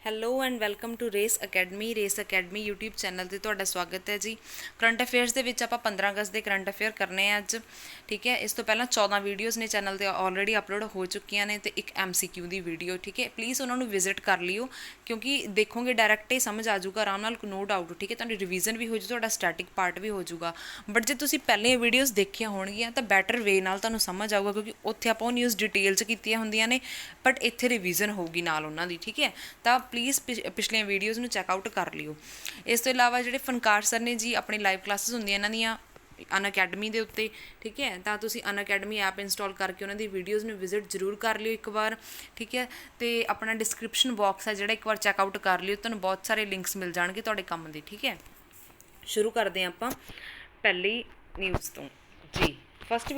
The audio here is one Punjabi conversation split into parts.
Hello and welcome to Race Academy YouTube channel ਤੇ ਤੁਹਾਡਾ ਸਵਾਗਤ ਹੈ ਜੀ। ਕਰੰਟ ਅਫੇਅਰਸ ਦੇ ਵਿੱਚ ਆਪਾਂ 15 ਅਗਸਤ ਦੇ ਕਰੰਟ ਅਫੇਅਰ ਕਰਨੇ ਆ ਅੱਜ। ਠੀਕ ਹੈ, ਇਸ ਤੋਂ ਪਹਿਲਾਂ 14 ਵੀਡੀਓਜ਼ ਨੇ ਚੈਨਲ ਤੇ ਆਲਰੇਡੀ ਅਪਲੋਡ ਹੋ ਚੁੱਕੀਆਂ ਨੇ ਤੇ ਇੱਕ MCQ ਦੀ ਵੀਡੀਓ। ਠੀਕ ਹੈ, ਪਲੀਜ਼ ਉਹਨਾਂ ਨੂੰ ਵਿਜ਼ਿਟ ਕਰ ਲਿਓ ਕਿਉਂਕਿ ਦੇਖੋਗੇ ਡਾਇਰੈਕਟ ਹੀ ਸਮਝ ਆ ਜਾਊਗਾ ਆਰਾਮ ਨਾਲ, ਨੋ ਡਾਊਟ। ਠੀਕ ਹੈ, ਤੁਹਾਡੀ ਰਿਵੀਜ਼ਨ ਵੀ ਹੋ ਜੂ, ਤੁਹਾਡਾ ਸਟੈਟਿਕ ਪਾਰਟ ਵੀ ਹੋ ਜਾਊਗਾ। ਬਟ ਜੇ ਤੁਸੀਂ ਪਹਿਲੀਆਂ ਵੀਡੀਓਜ਼ ਦੇਖੀਆਂ ਹੋਣਗੀਆਂ ਤਾਂ ਬੈਟਰ ਵੇ ਨਾਲ ਤੁਹਾਨੂੰ ਸਮਝ ਆਊਗਾ ਕਿਉਂਕਿ ਉੱਥੇ ਆਪਾਂ ਉਹ ਨਿਊਜ਼ ਡਿਟੇਲ 'ਚ ਕੀਤੀਆਂ ਹੁੰਦੀਆਂ ਨੇ, ਬਟ ਇੱਥੇ ਰਿਵੀਜ਼ਨ ਹੋਊਗੀ ਨਾਲ ਉਹਨਾਂ ਦੀ। ਠੀਕ ਹੈ, ਤਾਂ ਪਲੀਜ਼ ਪਿਛਲੀਆਂ ਵੀਡੀਓਜ਼ ਨੂੰ ਚੈੱਕ ਆਊਟ ਕਰ ਲਿਓ। ਇਸ ਤੋਂ ਇਲਾਵਾ ਜਿਹੜੇ ਫਨਕਾਰ ਸਰ ਨੇ ਜੀ, ਆਪਣੀ ਲਾਈਵ ਕਲਾਸਿਸ ਹੁੰਦੀਆਂ ਇਹਨਾਂ ਦੀਆਂ ਅਨਅਕੈਡਮੀ ਦੇ ਉੱਤੇ। ਠੀਕ ਹੈ, ਤਾਂ ਤੁਸੀਂ ਅਨਅਕੈਡਮੀ ਐਪ ਇੰਸਟਾਲ ਕਰਕੇ ਉਹਨਾਂ ਦੀ ਵੀਡੀਓਜ਼ ਨੂੰ ਵਿਜ਼ਿਟ ਜ਼ਰੂਰ ਕਰ ਲਿਓ ਇੱਕ ਵਾਰ। ਠੀਕ ਹੈ, ਤੇ ਆਪਣਾ ਡਿਸਕ੍ਰਿਪਸ਼ਨ ਬਾਕਸ ਹੈ ਜਿਹੜਾ, ਇੱਕ ਵਾਰ ਚੈੱਕ ਆਊਟ ਕਰ ਲਿਓ, ਤੁਹਾਨੂੰ ਬਹੁਤ ਸਾਰੇ ਲਿੰਕਸ ਮਿਲ ਜਾਣਗੇ ਤੁਹਾਡੇ ਕੰਮ ਦੇ। ਠੀਕ ਹੈ, ਸ਼ੁਰੂ ਕਰਦੇ ਹਾਂ ਆਪਾਂ ਪਹਿਲੀ ਨਿਊਜ਼ ਤੋਂ ਜੀ। ਫਸਟ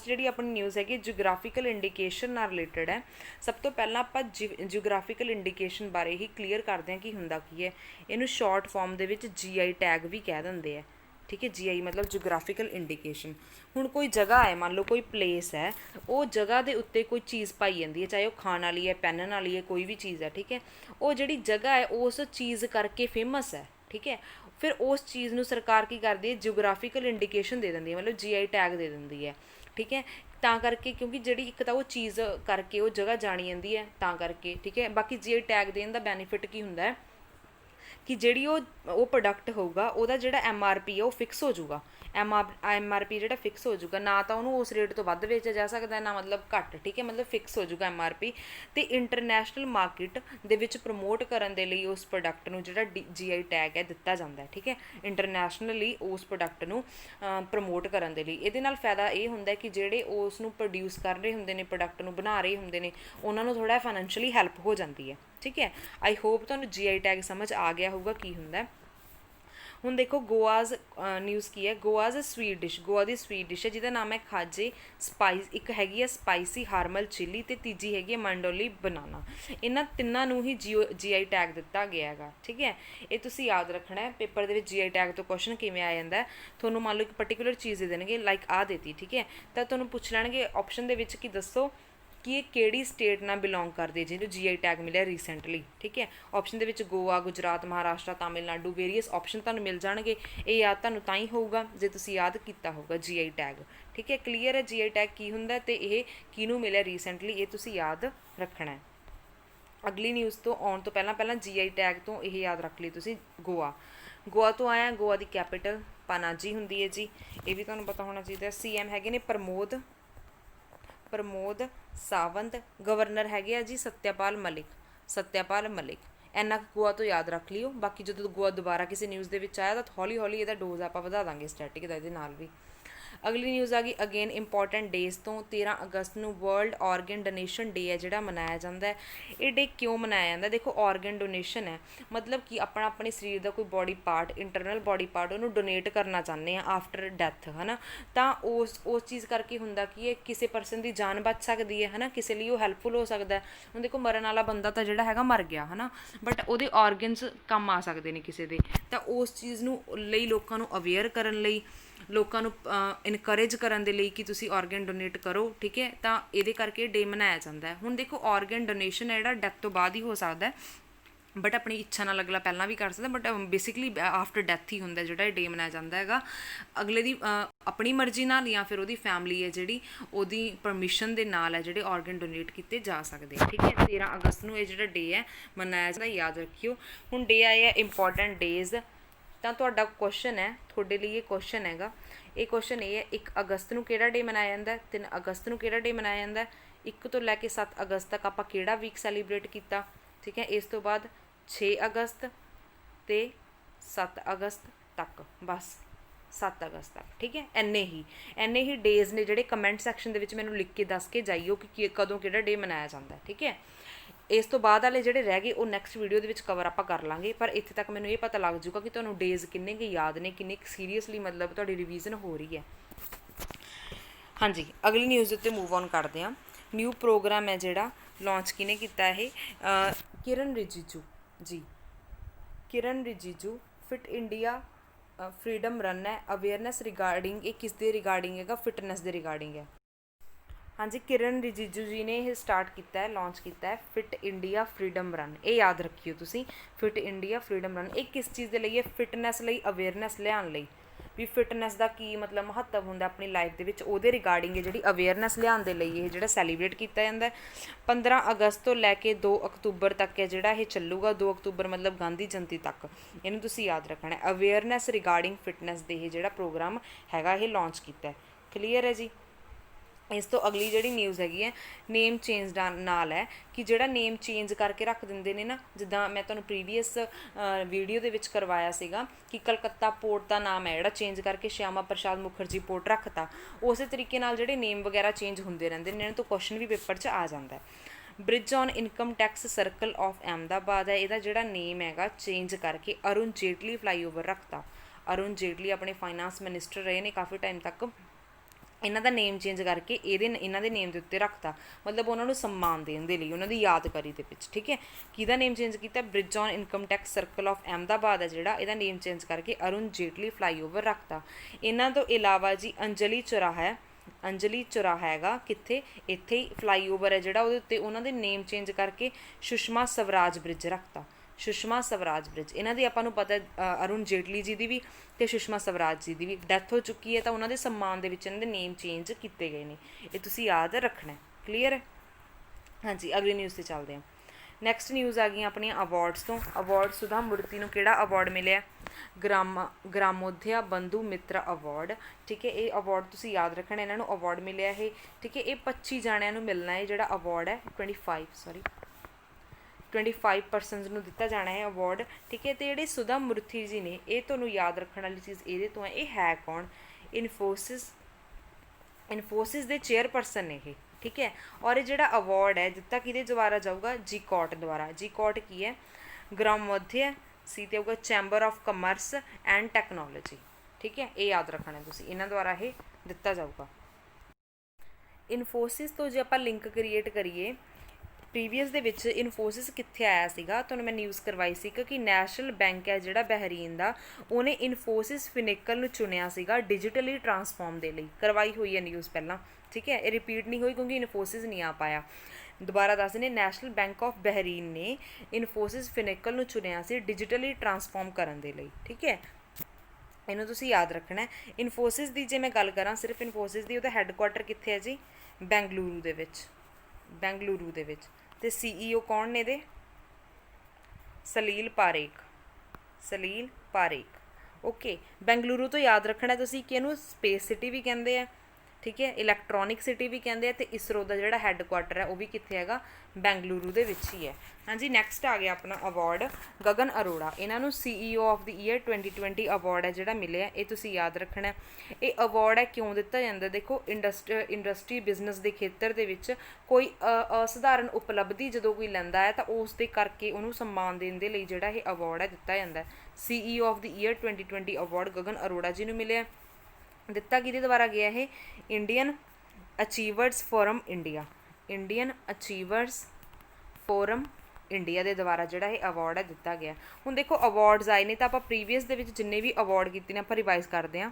ਜਿਹੜੀ ਆਪਣੀ ਨਿਊਜ਼ ਹੈਗੀ ਜਿਓਗ੍ਰਾਫੀਕਲ ਇੰਡੀਕੇਸ਼ਨ ਨਾਲ ਰਿਲੇਟਡ ਹੈ। ਸਭ ਤੋਂ ਪਹਿਲਾਂ ਆਪਾਂ ਜਿਓਗ੍ਰਾਫੀਕਲ ਇੰਡੀਕੇਸ਼ਨ ਬਾਰੇ ਹੀ ਕਲੀਅਰ ਕਰਦੇ ਹਾਂ ਕਿ ਹੁੰਦਾ ਕੀ ਹੈ। ਇਹਨੂੰ ਸ਼ਾਰਟ ਫਾਰਮ ਦੇ ਵਿੱਚ GI ਟੈਗ ਵੀ ਕਹਿ ਦਿੰਦੇ ਆ। ਠੀਕ ਹੈ, GI ਮਤਲਬ ਜਿਓਗ੍ਰਾਫੀਕਲ ਇੰਡੀਕੇਸ਼ਨ। ਹੁਣ ਕੋਈ ਜਗ੍ਹਾ ਹੈ, ਮੰਨ ਲਓ ਕੋਈ ਪਲੇਸ ਹੈ, ਉਹ ਜਗ੍ਹਾ ਦੇ ਉੱਤੇ ਕੋਈ ਚੀਜ਼ ਪਾਈ ਜਾਂਦੀ ਹੈ, ਚਾਹੇ ਉਹ ਖਾਣ ਵਾਲੀ ਹੈ, ਪਹਿਨਣ ਵਾਲੀ ਹੈ, ਕੋਈ ਵੀ ਚੀਜ਼ ਹੈ। ਠੀਕ ਹੈ, ਉਹ ਜਿਹੜੀ ਜਗ੍ਹਾ ਹੈ ਉਸ ਚੀਜ਼ ਕਰਕੇ ਫੇਮਸ ਹੈ। ਠੀਕ ਹੈ, ਫਿਰ ਉਸ ਚੀਜ਼ ਨੂੰ ਸਰਕਾਰ ਕੀ ਕਰਦੀ ਹੈ, ਜਿਓਗ੍ਰਾਫੀਕਲ ਇੰਡੀਕੇਸ਼ਨ ਦੇ ਦਿੰਦੀ ਹੈ, ਮਤਲਬ GI ਟੈਗ ਦੇ ਦਿੰਦੀ ਹੈ। ਠੀਕ ਹੈ, ਤਾਂ ਕਰਕੇ ਕਿਉਂਕਿ ਜਿਹੜੀ ਇੱਕ ਤਾਂ ਉਹ ਚੀਜ਼ ਕਰਕੇ ਉਹ ਜਗ੍ਹਾ ਜਾਣੀ ਜਾਂਦੀ ਹੈ, ਤਾਂ ਕਰਕੇ। ਠੀਕ ਹੈ, ਬਾਕੀ GI ਟੈਗ ਦੇਣ ਦਾ ਬੈਨੀਫਿਟ ਕੀ ਹੁੰਦਾ ਹੈ ਕਿ ਜਿਹੜੀ ਉਹ ਪ੍ਰੋਡਕਟ ਹੋਊਗਾ ਉਹਦਾ ਜਿਹੜਾ MRP ਹੈ ਉਹ ਫਿਕਸ ਹੋ ਜਾਊਗਾ। MRP ਜਿਹੜਾ ਫਿਕਸ ਹੋ ਜਾਊਗਾ, ਨਾ ਤਾਂ ਉਹਨੂੰ ਉਸ ਰੇਟ ਤੋਂ ਵੱਧ ਵੇਚਿਆ ਜਾ ਸਕਦਾ, ਨਾ ਮਤਲਬ ਘੱਟ। ਠੀਕ ਹੈ, ਮਤਲਬ ਫਿਕਸ ਹੋ ਜਾਊਗਾ MRP। ਅਤੇ ਇੰਟਰਨੈਸ਼ਨਲ ਮਾਰਕੀਟ ਦੇ ਵਿੱਚ ਪ੍ਰਮੋਟ ਕਰਨ ਦੇ ਲਈ ਉਸ ਪ੍ਰੋਡਕਟ ਨੂੰ ਜਿਹੜਾ GI ਟੈਗ ਹੈ ਦਿੱਤਾ ਜਾਂਦਾ ਹੈ। ਠੀਕ ਹੈ, ਇੰਟਰਨੈਸ਼ਨਲੀ ਉਸ ਪ੍ਰੋਡਕਟ ਨੂੰ ਪ੍ਰਮੋਟ ਕਰਨ ਦੇ ਲਈ। ਇਹਦੇ ਨਾਲ ਫਾਇਦਾ ਇਹ ਹੁੰਦਾ ਕਿ ਜਿਹੜੇ ਉਸ ਨੂੰ ਪ੍ਰੋਡਿਊਸ ਕਰ ਰਹੇ ਹੁੰਦੇ ਨੇ, ਪ੍ਰੋਡਕਟ ਨੂੰ ਬਣਾ ਰਹੇ ਹੁੰਦੇ ਨੇ, ਉਹਨਾਂ ਨੂੰ ਥੋੜ੍ਹਾ ਫਾਈਨੈਂਸ਼ੀਅਲੀ ਹੈਲਪ ਹੋ ਜਾਂਦੀ ਹੈ। ਠੀਕ ਹੈ, ਆਈ ਹੋਪ ਤੁਹਾਨੂੰ GI ਟੈਗ ਸਮਝ ਆ ਗਿਆ ਹੋਊਗਾ ਕੀ ਹੁੰਦਾ। ਹੁਣ ਦੇਖੋ ਗੋਆਜ਼ ਨਿਊਜ਼ ਕੀ ਹੈ। ਗੋਆਜ਼ ਸਵੀਟ ਡਿਸ਼, ਗੋਆ ਦੀ ਸਵੀਟ ਡਿਸ਼ ਹੈ ਜਿਹਦਾ ਨਾਮ ਹੈ ਖਾਜੇ ਸਪਾਈਸ। ਇੱਕ ਹੈਗੀ ਹੈ ਸਪਾਈਸੀ ਹਾਰਮਲ ਚਿੱਲੀ ਅਤੇ ਤੀਜੀ ਹੈਗੀ ਹੈ ਮੰਡੋਲੀ ਬਨਾਨਾ। ਇਹਨਾਂ ਤਿੰਨਾਂ ਨੂੰ ਹੀ GI ਟੈਗ ਦਿੱਤਾ ਗਿਆ ਹੈਗਾ। ਠੀਕ ਹੈ, ਇਹ ਤੁਸੀਂ ਯਾਦ ਰੱਖਣਾ ਹੈ। ਪੇਪਰ ਦੇ ਵਿੱਚ GI ਟੈਗ ਤੋਂ ਕੁਐਸਚਨ ਕਿਵੇਂ ਆ ਜਾਂਦਾ, ਤੁਹਾਨੂੰ ਮੰਨ ਲਓ ਇੱਕ ਪਰਟੀਕੂਲਰ ਚੀਜ਼ ਦੇ ਦੇਣਗੇ, ਲਾਈਕ ਆਹ ਦੇਤੀ। ਠੀਕ ਹੈ, ਤਾਂ ਤੁਹਾਨੂੰ ਪੁੱਛ ਲੈਣਗੇ ਆਪਸ਼ਨ ਦੇ ਵਿੱਚ ਕਿ ਦੱਸੋ ਕਿ ਇਹ ਕਿਹੜੀ ਸਟੇਟ ਨਾਲ ਬਿਲੋਂਗ ਕਰਦੇ ਜਿਹਨੂੰ GI ਟੈਗ ਮਿਲਿਆ ਰੀਸੈਂਟਲੀ। ਠੀਕ ਹੈ, ਆਪਸ਼ਨ ਦੇ ਵਿੱਚ ਗੋਆ, ਗੁਜਰਾਤ, ਮਹਾਰਾਸ਼ਟਰ, ਤਾਮਿਲਨਾਡੂ, ਵੇਰੀਅਸ ਆਪਸ਼ਨ ਤੁਹਾਨੂੰ ਮਿਲ ਜਾਣਗੇ। ਇਹ ਯਾਦ ਤੁਹਾਨੂੰ ਤਾਂ ਹੀ ਹੋਊਗਾ ਜੇ ਤੁਸੀਂ ਯਾਦ ਕੀਤਾ ਹੋਊਗਾ GI ਟੈਗ। ਠੀਕ ਹੈ, ਕਲੀਅਰ ਹੈ GI ਟੈਗ ਕੀ ਹੁੰਦਾ ਅਤੇ ਇਹ ਕਿਹਨੂੰ ਮਿਲਿਆ ਰੀਸੈਂਟਲੀ, ਇਹ ਤੁਸੀਂ ਯਾਦ ਰੱਖਣਾ ਹੈ। ਅਗਲੀ ਨਿਊਜ਼ ਤੋਂ ਆਉਣ ਤੋਂ ਪਹਿਲਾਂ GI ਟੈਗ ਤੋਂ ਇਹ ਯਾਦ ਰੱਖ ਲਈ ਤੁਸੀਂ, ਗੋਆ ਤੋਂ ਆਇਆ। ਗੋਆ ਦੀ ਕੈਪੀਟਲ ਪਨਾਜੀ ਹੁੰਦੀ ਹੈ ਜੀ, ਇਹ ਵੀ ਤੁਹਾਨੂੰ ਪਤਾ ਹੋਣਾ ਚਾਹੀਦਾ। CM ਹੈਗੇ ਨੇ ਪ੍ਰਮੋਦ ਸਾਵੰਤ। ਗਵਰਨਰ ਹੈਗੇ ਆ ਜੀ ਸਤਿਆਪਾਲ ਮਲਿਕ। ਇੰਨਾ ਕੁ ਗੋਆ ਤੋਂ ਯਾਦ ਰੱਖ ਲਿਓ। ਬਾਕੀ ਜਦੋਂ ਗੋਆ ਦੁਬਾਰਾ ਕਿਸੇ ਨਿਊਜ਼ ਦੇ ਵਿੱਚ ਆਇਆ ਤਾਂ ਹੌਲੀ ਹੌਲੀ ਇਹਦਾ ਡੋਜ਼ ਆਪਾਂ ਵਧਾ ਦਾਂਗੇ ਸਟੈਟਿਕ ਦਾ ਇਹਦੇ ਨਾਲ ਵੀ। ਅਗਲੀ ਨਿਊਜ਼ ਆ ਗਈ ਅਗੇਨ ਇੰਪੋਰਟੈਂਟ ਡੇਜ਼ ਤੋਂ। 13 ਅਗਸਤ ਨੂੰ ਵਰਲਡ ਔਰਗਨ ਡੋਨੇਸ਼ਨ ਡੇ ਹੈ ਜਿਹੜਾ ਮਨਾਇਆ ਜਾਂਦਾ ਹੈ। ਇਹ ਡੇ ਕਿਉਂ ਮਨਾਇਆ ਜਾਂਦਾ? ਦੇਖੋ ਔਰਗਨ ਡੋਨੇਸ਼ਨ ਹੈ, ਮਤਲਬ ਕਿ ਆਪਣੇ ਸਰੀਰ ਦਾ ਕੋਈ body part, internal body part, ਉਹਨੂੰ ਡੋਨੇਟ ਕਰਨਾ ਚਾਹੁੰਦੇ ਆ ਆਫਟਰ ਡੈਥ, ਹੈ ਨਾ। ਤਾਂ ਉਸ ਚੀਜ਼ ਕਰਕੇ ਹੁੰਦਾ ਕਿ ਇਹ ਕਿਸੇ ਪਰਸਨ ਦੀ ਜਾਨ ਬਚ ਸਕਦੀ ਹੈ, ਹੈ ਨਾ, ਕਿਸੇ ਲਈ ਉਹ ਹੈਲਪਫੁਲ ਹੋ ਸਕਦਾ। ਹੁਣ ਦੇਖੋ ਮਰਨ ਵਾਲਾ ਬੰਦਾ ਤਾਂ ਜਿਹੜਾ ਹੈਗਾ ਮਰ ਗਿਆ, ਹੈ ਨਾ, ਬਟ ਉਹਦੇ ਔਰਗਨਸ ਕੰਮ ਆ ਸਕਦੇ ਨੇ ਕਿਸੇ ਦੇ। ਤਾਂ ਉਸ ਚੀਜ਼ ਨੂੰ ਲਈ ਲੋਕਾਂ ਨੂੰ ਅਵੇਅਰ ਕਰਨ ਲਈ, ਲੋਕਾਂ ਨੂੰ ਇਨਕਰੇਜ ਕਰਨ ਦੇ ਲਈ ਕਿ ਤੁਸੀਂ ਔਰਗਨ ਡੋਨੇਟ ਕਰੋ। ਠੀਕ ਹੈ, ਤਾਂ ਇਹਦੇ ਕਰਕੇ ਡੇ ਮਨਾਇਆ ਜਾਂਦਾ ਹੈ। ਹੁਣ ਦੇਖੋ ਔਰਗਨ ਡੋਨੇਸ਼ਨ ਹੈ ਜਿਹੜਾ ਡੈਥ ਤੋਂ ਬਾਅਦ ਹੀ ਹੋ ਸਕਦਾ, ਬਟ ਆਪਣੀ ਇੱਛਾ ਨਾਲ ਅਗਲਾ ਪਹਿਲਾਂ ਵੀ ਕਰ ਸਕਦਾ, ਬਟ ਬੇਸਿਕਲੀ ਆਫਟਰ ਡੈਥ ਹੀ ਹੁੰਦਾ ਜਿਹੜਾ ਇਹ ਡੇ ਮਨਾਇਆ ਜਾਂਦਾ ਹੈਗਾ। ਅਗਲੇ ਦੀ ਆਪਣੀ ਮਰਜ਼ੀ ਨਾਲ ਜਾਂ ਫਿਰ ਉਹਦੀ ਫੈਮਿਲੀ ਹੈ ਜਿਹੜੀ, ਉਹਦੀ ਪਰਮਿਸ਼ਨ ਦੇ ਨਾਲ ਹੈ ਜਿਹੜੇ ਔਰਗਨ ਡੋਨੇਟ ਕੀਤੇ ਜਾ ਸਕਦੇ। ਠੀਕ ਹੈ, 13 ਅਗਸਤ ਨੂੰ ਇਹ ਜਿਹੜਾ ਡੇ ਹੈ ਮਨਾਇਆ ਜਾਂਦਾ, ਯਾਦ ਰੱਖਿਓ। ਹੁਣ ਡੇ ਆਏ ਆ ਇੰਪੋਰਟੈਂਟ ਡੇਜ਼। ਤਾਂ ਤੁਹਾਡਾ ਕੁਐਸਚਨ ਹੈ, ਤੁਹਾਡੇ ਲਈ ਇਹ ਕੁਐਸਚਨ ਹੈਗਾ। ਇਹ ਕੁਐਸਚਨ ਇਹ ਹੈ 1 ਅਗਸਤ ਨੂੰ ਕਿਹੜਾ ਡੇ ਮਨਾਇਆ ਜਾਂਦਾ, 3 ਅਗਸਤ ਨੂੰ ਕਿਹੜਾ ਡੇ ਮਨਾਇਆ ਜਾਂਦਾ, 1 ਤੋਂ ਲੈ ਕੇ 7 ਅਗਸਤ ਤੱਕ ਆਪਾਂ ਕਿਹੜਾ ਵੀਕ ਸੈਲੀਬ੍ਰੇਟ ਕੀਤਾ। ਠੀਕ ਹੈ, ਇਸ ਤੋਂ ਬਾਅਦ 6 ਅਗਸਤ ਅਤੇ 7 ਅਗਸਤ ਤੱਕ, ਬਸ 7 ਅਗਸਤ ਤੱਕ। ਠੀਕ ਹੈ, ਇੰਨੇ ਹੀ ਡੇਜ਼ ਨੇ ਜਿਹੜੇ ਕਮੈਂਟ ਸੈਕਸ਼ਨ ਦੇ ਵਿੱਚ ਮੈਨੂੰ ਲਿਖ ਕੇ ਦੱਸ ਕੇ ਜਾਈਓ ਕਿ ਕਦੋਂ ਕਿਹੜਾ ਡੇ ਮਨਾਇਆ ਜਾਂਦਾ। ਠੀਕ ਹੈ, ਇਸ ਤੋਂ ਬਾਅਦ ਵਾਲੇ ਜਿਹੜੇ ਰਹਿ ਗਏ ਉਹ ਨੈਕਸਟ ਵੀਡੀਓ ਦੇ ਵਿੱਚ ਕਵਰ ਆਪਾਂ ਕਰ ਲਾਂਗੇ, ਪਰ ਇੱਥੇ ਤੱਕ ਮੈਨੂੰ ਇਹ ਪਤਾ ਲੱਗ ਜੂਗਾ ਕਿ ਤੁਹਾਨੂੰ ਡੇਜ਼ ਕਿੰਨੇ ਕੁ ਯਾਦ ਨੇ, ਕਿੰਨੇ ਕੁ ਸੀਰੀਅਸਲੀ ਮਤਲਬ ਤੁਹਾਡੀ ਰਿਵੀਜ਼ਨ ਹੋ ਰਹੀ ਹੈ। ਹਾਂਜੀ, ਅਗਲੀ ਨਿਊਜ਼ ਉੱਤੇ ਮੂਵ ਔਨ ਕਰਦੇ ਹਾਂ। ਨਿਊ ਪ੍ਰੋਗਰਾਮ ਹੈ ਜਿਹੜਾ ਲਾਂਚ ਕਿਹਨੇ ਕੀਤਾ, ਇਹ ਕਿਰਨ Rijiju fit India freedom run ਹੈ। ਅਵੇਅਰਨੈਸ ਰਿਗਾਰਡਿੰਗ, ਇਹ ਕਿਸ ਦੇ ਰਿਗਾਰਡਿੰਗ ਹੈਗਾ? ਫਿਟਨੈਸ ਦੇ ਰਿਗਾਰਡਿੰਗ ਹੈ। हाँ जी, किरण रिजिजू जी ने ये स्टार्ट किया है, लॉन्च किया है फिट इंडिया फ्रीडम रन। ये याद रखियो तुसी, फिट इंडिया फ्रीडम रन। ये किस चीज़ के लिए? फिटनैस लई, अवेयरनैस लियाउण लई, भी फिटनैस का की मतलब महत्व होंदा अपनी लाइफ दे विच, ओहदे रिगार्डिंग जिहड़ी अवेयरनैस लियाउण दे लई ये जिहड़ा सैलीब्रेट किया जाता है। 15 अगस्त तो लैके 2 अक्तूबर तक है जिहड़ा ये चलूगा। 2 अक्तूबर मतलब गांधी जयंती तक। इहनूं तुसीं याद रखना है। अवेयरनैस रिगार्डिंग फिटनैस दे जिहड़ा प्रोग्राम हैगा ये लॉन्च किया है। क्लीयर है जी। इस तो अगली जिहड़ी न्यूज़ हैगी है नेम चेंज नाल है कि जिहड़ा नेम चेंज करके रख दिंदे ने ना, जिद्दां मैं तुहानूं प्रीवियस वीडियो दे विच करवाया सीगा कि कलकत्ता पोर्ट का नाम है जिहड़ा चेंज करके श्यामा प्रसाद मुखर्जी पोर्ट रखता। उस तरीके नाल जिहड़े नेम वगैरह चेंज होंदे रहिंदे ने, इन्हां तो क्वेश्चन भी पेपर 'च आ जाता है। Bridge on income tax circle of Ahmedabad है, इहदा जिहड़ा नेम हैगा चेंज करके अरुण जेटली फ्लाईओवर रखता। अरुण जेटली अपने फाइनांस मिनिस्टर रहे ने काफ़ी टाइम तक। इन्हां दा नेम चेंज करके इन्हां दे नेम दे उत्ते रखता, मतलब उन्हां नूं सम्मान देण दे लई, उन्हां दी यादगारी दे विच। ठीक है, किहदा नेम चेंज कीता? Bridge on income tax circle of Ahmedabad है जिहड़ा, इहदा नेम चेंज करके अरुण जेटली फ्लाईओवर रखता। इन्हां तो इलावा जी अंजलि चौराहा हैगा कित्थे? इत्थे ही फ्लाईओवर है जिहड़ा, उहदे उत्ते उन्हां दे नेम चेंज करके सुषमा स्वराज ब्रिज रखता। सुषमा स्वराज ब्रिज, इन्हां दी आपां नूं पता अरुण जेटली जी दी भी ते सुषमा स्वराज जी दी भी डैथ हो चुकी है, तो उन्हां दे सम्मान दे विच इन्हां दे नेम चेंज किए गए ने। ये तुसीं याद रखना है। क्लीयर है? हाँ जी, अगली न्यूज़ से चलते हैं। नैक्सट न्यूज़ आ गई अपनी अवार्ड्स तो। अवार्ड सुधा मूर्ति नूं किहड़ा अवार्ड मिलिਆ? ग्रामोदया बंधु मित्र अवार्ड। ठीक है, ये अवार्ड तुसीं याद रखना, इन्हां नूं अवार्ड मिलिਆ है। ठीक है, ये 25 जाणिਆਂ नूं मिलना है जिहड़ा अवार्ड है। 25 परसनस नूं दिता जाना है अवार्ड। ठीक है, तो जिहड़े सुधा मूर्ति जी ने, ये तुहानूं याद रखने वाली चीज़ ये तो है, ये है कौन? इन्फोसिस दे चेयरपर्सन ने ये। ठीक है, और ये जिहड़ा अवार्ड है दिता किहदे द्वारा जाऊगा? जीकॉट द्वारा। जीकॉट की है? ग्रामोदय सी ते होगा chamber of commerce and technology. ठीक है, ये याद रखना है तुसीं, इन्हां द्वारा ये दिता जाऊगा। इन्फोसिस तो जे आपां लिंक क्रिएट करिए, प्रीवियस दे विच इन्फोसिस कित्थे आया सीगा, तुहानूं मैं न्यूज़ करवाई सी कि नैशनल बैंक है जिहड़ा बहरीन दा, उहने इन्फोसिस फिनिकल नूं चुनिया सीगा डिजिटली ट्रांसफॉर्म दे लई। करवाई हुई है न्यूज़ पहलां। ठीक है, ये रिपीट नहीं हुई क्योंकि इन्फोसिस नहीं आ पाया। दोबारा दस देने, नैशनल बैंक ऑफ बहरीन ने इन्फोसिस फिनिकल नूं चुनिया सी डिजिटली ट्रांसफॉर्म करन दे लई। ठीक है, इन्हूं तुसीं याद रखना है। इन्फोसिस दी जे मैं गल करां सिर्फ इन्फोसिस दी, उहदा हैडकुआटर कित्थे है जी? बेंगलुरु दे विच। बेंगलुरु दे विच। ते CEO कौन ने दे? सलील पारेख। ओके, बेंगलुरु तो याद रखना तुसीं कि इहनूं स्पेस सिटी भी कहंदे आ। ठीक है, इलैक्ट्रॉनिक सिटी भी कहंदे आ, ते इसरो का जिहड़ा हैडकुआटर है वह भी कित्थे हैगा? बेंगलुरु दे विच ही है। हाँ जी, नैक्सट आ गया अपना अवार्ड गगन अरोड़ा। इन्हों CEO of the year 2020 award है जिहड़ा मिलिਆ, ये तुसीं याद रखना है। ये अवार्ड है क्यों दिता जाता? देखो, इंडस्ट्री बिजनेस के खेतर दे विच कोई असधारण उपलब्धि जो कोई लैंदा है तो उस दे करके उन्होंने सम्मान देने के लिए जिहड़ा ये अवार्ड है दिता जाता है। CEO of the year 2020 award Gagan Arora ji नूं मिलिਆ। दिता किहदे द्वारा गया है? Indian achievers forum India. Indian achievers forum India के द्वारा जिहड़ा ये अवार्ड है दिता गया। हुण देखो अवार्ड्स आए ने, तो आप प्रीवियस दे विच जिन्ने भी अवार्ड कीते ने आप रिवाइज करते हैं।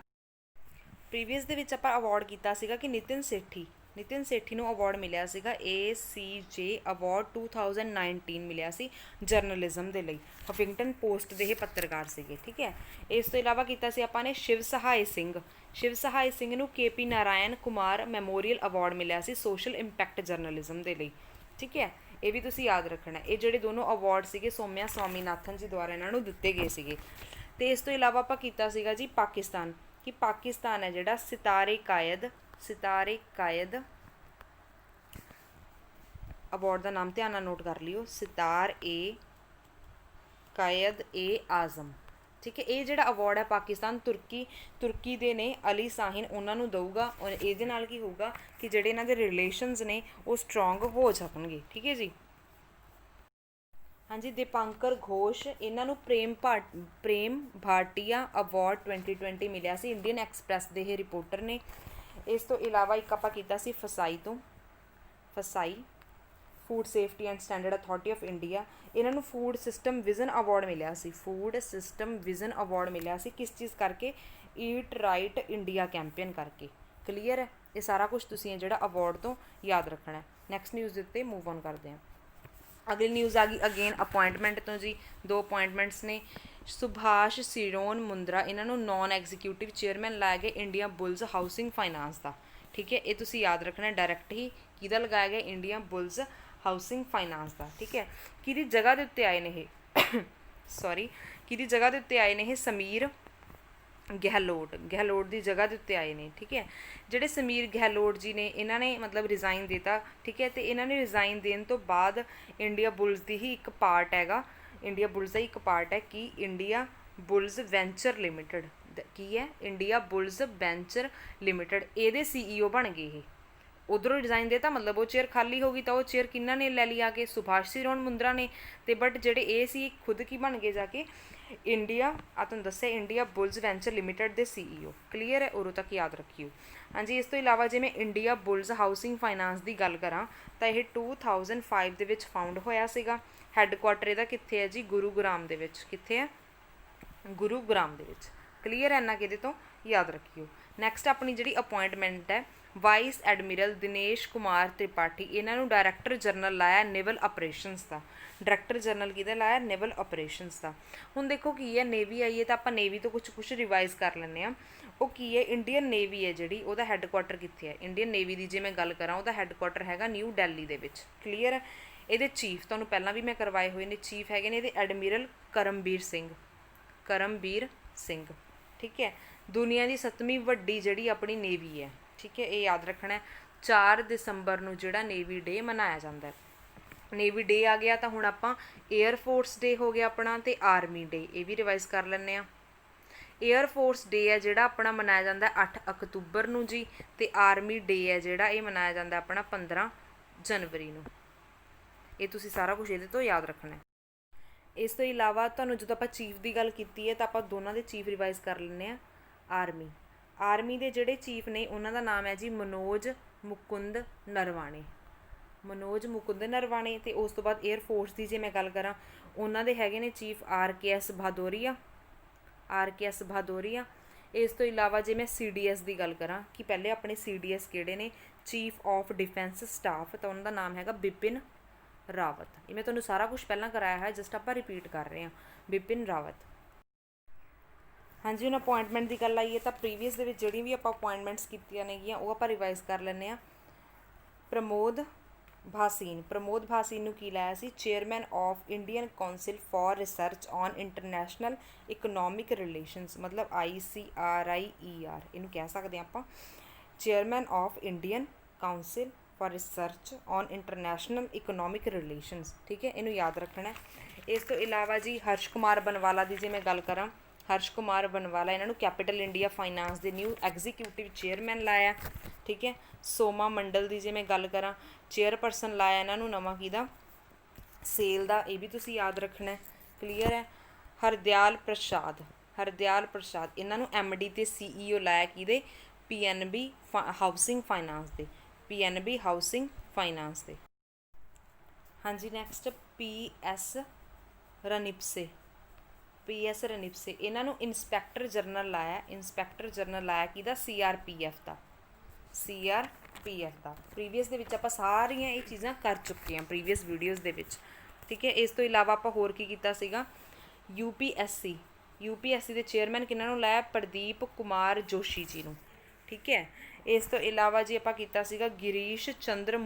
प्रीवियस दे विच आपां अवार्ड कीता सीगा कि नितिन सेठी नूं अवार्ड मिलिਆ सीगा ACJ अवार्ड 2019 मिलिਆ सी जर्नलिज्म दे लई। हफिंगटन पोस्ट दे पत्रकार सीगे। ठीक है, इस तो इलावा कीता सी आपां ने शिव सहाय सिंह नूं KP नारायण कुमार मैमोरीअल अवार्ड मिलिਆ सी सोशल इंपैक्ट जर्नलिज्म दे लई। ठीक है, ये भी तुसीं याद रखना है। ये जिहड़े दोनों अवार्ड सीगे सौम्या स्वामीनाथन जी द्वारा इन्हां नूं दिते गए सीगे। ते इस तो इलावा आपां कीता सीगा जी पाकिस्तान, कि पाकिस्तान है जिहड़ा सितारे कायद अवार्ड का नाम ध्यान नाल नोट कर लियो, कायद-ए-आज़म। ठीक है, ये जिहड़ा अवार्ड है पाकिस्तान तुर्की दे ने अली साहिन उन्हां नूं दऊगा, और इहदे नाल की होगा कि जिहड़े इन्हां दे रिलेशनस ने वो स्ट्रोंग हो सकणगे। ठीक है जी। हाँ जी, दीपांकर घोष इन्हां नूं प्रेम भाटिया अवार्ड 2020 मिलिਆ सी, इंडियन एक्सप्रैस दे ये रिपोर्टर ने। इस तो इलावा एक आपां कीता सी FSSAI food safety and standard authority of India, इन्हां नूं फूड सिस्टम विजन अवार्ड मिलिਆ सी। फूड सिस्टम विजन अवार्ड मिलिਆ सी किस चीज़ करके? ईट राइट इंडिया कैंपेन करके। क्लीयर है? ਇਹ ਸਾਰਾ ਕੁਝ ਤੁਸੀਂ ਜਿਹੜਾ ਅਵਾਰਡ ਤੋਂ ਯਾਦ ਰੱਖਣਾ। ਨੈਕਸਟ ਨਿਊਜ਼ ਦੇ ਉੱਤੇ ਮੂਵ ਔਨ ਕਰਦੇ ਹਾਂ। ਅਗਲੀ ਨਿਊਜ਼ ਆ ਗਈ ਅਗੇਨ ਅਪੁਆਇੰਟਮੈਂਟ ਤੋਂ ਜੀ। 2 ਅਪੁਆਇੰਟਮੈਂਟਸ ਨੇ। ਸੁਭਾਸ਼ ਸਿਰੋਨ ਮੁੰਦਰਾ ਇਹਨਾਂ ਨੂੰ ਨੌਨ ਐਗਜ਼ੀਕਿਊਟਿਵ ਚੇਅਰਮੈਨ ਲਾਇਆ ਗਿਆ ਇੰਡੀਆ ਬੁਲਜ਼ ਹਾਊਸਿੰਗ ਫਾਈਨਾਂਸ ਦਾ। ਠੀਕ ਹੈ, ਇਹ ਤੁਸੀਂ ਯਾਦ ਰੱਖਣਾ ਡਾਇਰੈਕਟ ਹੀ ਕਿਹਦਾ ਲਗਾਇਆ ਗਿਆ, ਇੰਡੀਆ ਬੁਲਜ਼ ਹਾਊਸਿੰਗ ਫਾਈਨਾਂਸ ਦਾ। ਠੀਕ ਹੈ, ਕਿਹਦੀ ਜਗ੍ਹਾ ਦੇ ਉੱਤੇ ਆਏ ਨੇ ਇਹ ਸੌਰੀ ਕਿਹਦੀ ਜਗ੍ਹਾ ਦੇ ਉੱਤੇ ਆਏ ਨੇ ਇਹ, ਸਮੀਰ ਗਹਿਲੋਟ ਦੀ ਜਗ੍ਹਾ ਦੇ ਉੱਤੇ ਆਏ ਨੇ। ਠੀਕ ਹੈ, ਜਿਹੜੇ ਸਮੀਰ ਗਹਿਲੋਟ ਜੀ ਨੇ ਇਹਨਾਂ ਨੇ ਮਤਲਬ ਰਿਜ਼ਾਈਨ ਦਿੱਤਾ। ਠੀਕ ਹੈ, ਅਤੇ ਇਹਨਾਂ ਨੇ ਰਿਜ਼ਾਈਨ ਦੇਣ ਤੋਂ ਬਾਅਦ ਇੰਡੀਆ ਬੁਲਜ਼ ਦੀ ਹੀ ਇੱਕ ਪਾਰਟ ਹੈਗਾ, ਇੰਡੀਆ ਬੁਲਜ਼ ਦਾ ਹੀ ਇੱਕ ਪਾਰਟ ਹੈ ਕਿ ਇੰਡੀਆ ਬੁਲਜ਼ ਵੈਂਚਰ ਲਿਮਿਟਡ ਕੀ ਹੈ, ਇੰਡੀਆ ਬੁਲਜ਼ ਵੈਂਚਰ ਲਿਮਿਟਡ ਇਹਦੇ CEO ਬਣ ਗਏ ਇਹ। ਉਧਰੋਂ ਰਿਜ਼ਾਈਨ ਦੇਤਾ ਮਤਲਬ ਉਹ ਚੇਅਰ ਖਾਲੀ ਹੋ ਗਈ, ਤਾਂ ਉਹ ਚੇਅਰ ਕਿਹਨਾਂ ਨੇ ਲੈ ਲਈ ਆ ਕੇ, ਸੁਭਾਸ਼ ਸਿਰੋਨ ਮੁੰਦਰਾ ਨੇ। ਅਤੇ ਬਟ ਜਿਹੜੇ ਇਹ ਸੀ ਖੁਦ ਕੀ ਬਣ ਗਏ ਜਾ ਕੇ ਇੰਡੀਆ ਤੁਹਾਨੂੰ ਦੱਸਿਆ ਇੰਡੀਆ ਬੁਲਜ਼ ਵੈਂਚਰ ਲਿਮਿਟਡ ਦੇ CEO। ਕਲੀਅਰ ਹੈ, ਉਦੋਂ ਤੱਕ ਯਾਦ ਰੱਖਿਓ। ਹਾਂਜੀ, ਇਸ ਤੋਂ ਇਲਾਵਾ ਜੇ ਮੈਂ ਇੰਡੀਆ ਬੁਲਜ਼ ਹਾਊਸਿੰਗ ਫਾਈਨਾਂਸ ਦੀ ਗੱਲ ਕਰਾਂ ਤਾਂ ਇਹ 2005 ਦੇ ਵਿੱਚ ਫਾਊਂਡ ਹੋਇਆ ਸੀਗਾ। ਹੈੱਡਕੁਆਟਰ ਇਹਦਾ ਕਿੱਥੇ ਹੈ ਜੀ, ਗੁਰੂਗ੍ਰਾਮ ਦੇ ਵਿੱਚ। ਕਿੱਥੇ ਹੈ, ਗੁਰੂਗ੍ਰਾਮ ਦੇ ਵਿੱਚ। ਕਲੀਅਰ ਹੈ, ਇੰਨਾ ਕਿਹਦੇ ਤੋਂ ਯਾਦ ਰੱਖਿਓ। ਨੈਕਸਟ ਆਪਣੀ ਜਿਹੜੀ ਅਪੁਆਇੰਟਮੈਂਟ ਹੈ ਵਾਈਸ ਐਡਮਿਰਲ ਦਿਨੇਸ਼ ਕੁਮਾਰ ਤ੍ਰਿਪਾਠੀ, ਇਹਨਾਂ ਨੂੰ ਡਾਇਰੈਕਟਰ ਜਨਰਲ ਲਾਇਆ ਨੇਵਲ ਆਪਰੇਸ਼ਨਸ ਦਾ। ਡਾਇਰੈਕਟਰ ਜਨਰਲ ਕਿਹਦਾ ਲਾਇਆ, ਨੇਵਲ ਆਪਰੇਸ਼ਨਸ ਦਾ। ਹੁਣ ਦੇਖੋ ਕੀ ਹੈ, ਨੇਵੀ ਆਈ ਹੈ ਤਾਂ ਆਪਾਂ ਨੇਵੀ ਤੋਂ ਕੁਛ ਰਿਵਾਈਜ਼ ਕਰ ਲੈਂਦੇ ਹਾਂ। ਉਹ ਕੀ ਹੈ, ਇੰਡੀਅਨ ਨੇਵੀ ਹੈ ਜਿਹੜੀ ਉਹਦਾ ਹੈੱਡਕੁਆਟਰ ਕਿੱਥੇ ਹੈ, ਇੰਡੀਅਨ ਨੇਵੀ ਦੀ ਜੇ ਮੈਂ ਗੱਲ ਕਰਾਂ ਉਹਦਾ ਹੈੱਡਕੁਆਟਰ ਹੈਗਾ ਨਿਊ ਦਿੱਲੀ ਦੇ ਵਿੱਚ। ਕਲੀਅਰ ਹੈ, ਇਹਦੇ ਚੀਫ ਤੁਹਾਨੂੰ ਪਹਿਲਾਂ ਵੀ ਮੈਂ ਕਰਵਾਏ ਹੋਏ ਨੇ, ਚੀਫ ਹੈਗੇ ਨੇ ਇਹਦੇ ਐਡਮਿਰਲ ਕਰਮਬੀਰ ਸਿੰਘ। ਠੀਕ ਹੈ, ਦੁਨੀਆ ਦੀ 7ਵੀਂ ਵੱਡੀ ਜਿਹੜੀ ਆਪਣੀ ਨੇਵੀ ਹੈ। ਠੀਕ ਹੈ, ਇਹ ਯਾਦ ਰੱਖਣਾ। 4 ਦਸੰਬਰ ਨੂੰ ਜਿਹੜਾ ਨੇਵੀ ਡੇ ਮਨਾਇਆ ਜਾਂਦਾ। ਨੇਵੀ ਡੇ ਆ ਗਿਆ ਤਾਂ ਹੁਣ ਆਪਾਂ ਏਅਰ ਫੋਰਸ ਡੇ ਹੋ ਗਿਆ ਆਪਣਾ, ਅਤੇ ਆਰਮੀ ਡੇ ਇਹ ਵੀ ਰਿਵਾਈਜ਼ ਕਰ ਲੈਂਦੇ ਹਾਂ। ਏਅਰ ਫੋਰਸ ਡੇ ਹੈ ਜਿਹੜਾ ਆਪਣਾ ਮਨਾਇਆ ਜਾਂਦਾ 8 ਅਕਤੂਬਰ ਨੂੰ ਜੀ, ਅਤੇ ਆਰਮੀ ਡੇ ਹੈ ਜਿਹੜਾ ਇਹ ਮਨਾਇਆ ਜਾਂਦਾ ਆਪਣਾ 15 ਜਨਵਰੀ ਨੂੰ। ਇਹ ਤੁਸੀਂ ਸਾਰਾ ਕੁਝ ਇਹਦੇ ਤੋਂ ਯਾਦ ਰੱਖਣਾ। ਇਸ ਤੋਂ ਇਲਾਵਾ ਤੁਹਾਨੂੰ ਜਦੋਂ ਆਪਾਂ ਚੀਫ ਦੀ ਗੱਲ ਕੀਤੀ ਹੈ ਤਾਂ ਆਪਾਂ ਦੋਨਾਂ ਦੇ ਚੀਫ ਰਿਵਾਈਜ਼ ਕਰ ਲੈਂਦੇ ਹਾਂ। ਆਰਮੀ ਦੇ ਜਿਹੜੇ ਚੀਫ ਨੇ ਉਹਨਾਂ ਦਾ ਨਾਮ ਹੈ ਜੀ ਮਨੋਜ ਮੁਕੁੰਦ ਨਰਵਾਣੇ। ਅਤੇ ਉਸ ਤੋਂ ਬਾਅਦ ਏਅਰ ਫੋਰਸ ਦੀ ਜੇ ਮੈਂ ਗੱਲ ਕਰਾਂ ਉਹਨਾਂ ਦੇ ਹੈਗੇ ਨੇ ਚੀਫ RKS ਭਾਦੋਰੀਆ। ਇਸ ਤੋਂ ਇਲਾਵਾ ਜੇ ਮੈਂ CDS ਦੀ ਗੱਲ ਕਰਾਂ ਕਿ ਪਹਿਲੇ ਆਪਣੇ CDS ਕਿਹੜੇ ਨੇ, ਚੀਫ ਆਫ ਡਿਫੈਂਸ ਸਟਾਫ, ਤਾਂ ਉਹਨਾਂ ਦਾ ਨਾਮ ਹੈਗਾ ਬਿਪਿਨ ਰਾਵਤ। ਇਹ ਮੈਂ ਤੁਹਾਨੂੰ ਸਾਰਾ ਕੁਝ ਪਹਿਲਾਂ ਕਰਾਇਆ ਹੈ, ਜਸਟ ਆਪਾਂ ਰਿਪੀਟ ਕਰ ਰਹੇ ਹਾਂ, ਬਿਪਿਨ ਰਾਵਤ। ਹਾਂਜੀ, ਹੁਣ ਅਪੁਆਇੰਟਮੈਂਟ ਦੀ ਗੱਲ ਆਈਏ ਤਾਂ ਪ੍ਰੀਵੀਅਸ ਦੇ ਵਿੱਚ ਜਿਹੜੀ ਵੀ ਆਪਾਂ ਅਪੁਆਇੰਟਮੈਂਟਸ ਕੀਤੀਆਂ ਨੇਗੀਆਂ ਉਹ ਆਪਾਂ ਰਿਵਾਈਜ਼ ਕਰ ਲੈਂਦੇ ਹਾਂ। ਪ੍ਰਮੋਦ ਭਾਸੀਨ ਨੂੰ ਕੀ ਲਾਇਆ ਸੀ, chairman of Indian council for research on international economic relations, ਮਤਲਬ ICRIER ਇਹਨੂੰ ਕਹਿ ਸਕਦੇ ਹਾਂ ਆਪਾਂ, chairman of Indian council for research on international economic relations. ਠੀਕ ਹੈ, ਇਹਨੂੰ ਯਾਦ ਰੱਖਣਾ। ਇਸ ਤੋਂ ਇਲਾਵਾ ਜੀ ਹਰਸ਼ ਕੁਮਾਰ ਬਨਵਾਲਾ ਦੀ ਜੇ ਮੈਂ ਗੱਲ ਕਰਾਂ, ਇਹਨਾਂ ਨੂੰ ਕੈਪੀਟਲ ਇੰਡੀਆ ਫਾਈਨਾਂਸ ਦੇ ਨਿਊ ਐਗਜ਼ੀਕਿਊਟਿਵ ਚੇਅਰਮੈਨ ਲਾਇਆ। ਠੀਕ ਹੈ, ਸੋਮਾ ਮੰਡਲ ਦੀ ਜੇ ਮੈਂ ਗੱਲ ਕਰਾਂ ਚੇਅਰਪਰਸਨ ਲਾਇਆ ਇਹਨਾਂ ਨੂੰ ਨਵਾਂ ਕਿਹਦਾ, ਸੇਲ ਦਾ। ਇਹ ਵੀ ਤੁਸੀਂ ਯਾਦ ਰੱਖਣਾ। ਕਲੀਅਰ ਹੈ। ਹਰਦਿਆਲ ਪ੍ਰਸਾਦ ਇਹਨਾਂ ਨੂੰ MD ਤੇ CEO ਲਾਇਆ ਕਿਹਦੇ, PNB ਹਾਊਸਿੰਗ ਫਾਈਨਾਂਸ ਦੇ। ਹਾਂਜੀ, ਨੈਕਸਟ PS ਰਣਿਪਸੇ ਇਹਨਾਂ ਨੂੰ ਇੰਸਪੈਕਟਰ ਜਨਰਲ ਲਾਇਆ ਕਿਹਦਾ, CRPF ਦਾ। ਪ੍ਰੀਵੀਅਸ ਦੇ ਵਿੱਚ ਆਪਾਂ ਸਾਰੀਆਂ ਇਹ ਚੀਜ਼ਾਂ ਕਰ ਚੁੱਕੇ ਹਾਂ ਪ੍ਰੀਵੀਅਸ ਵੀਡੀਓਜ਼ ਦੇ ਵਿੱਚ। ਠੀਕ ਹੈ, ਇਸ ਤੋਂ ਇਲਾਵਾ ਆਪਾਂ ਹੋਰ ਕੀ ਕੀਤਾ ਸੀਗਾ, UPSC ਦੇ ਚੇਅਰਮੈਨ ਕਿਹਨਾਂ ਨੂੰ ਲਾਇਆ, ਪ੍ਰਦੀਪ ਕੁਮਾਰ ਜੋਸ਼ੀ ਜੀ ਨੂੰ। ਠੀਕ ਹੈ, ਇਸ ਤੋਂ ਇਲਾਵਾ ਜੀ ਆਪਾਂ ਕੀਤਾ ਸੀਗਾ ਗਿਰੀਸ਼ ਚੰਦਰ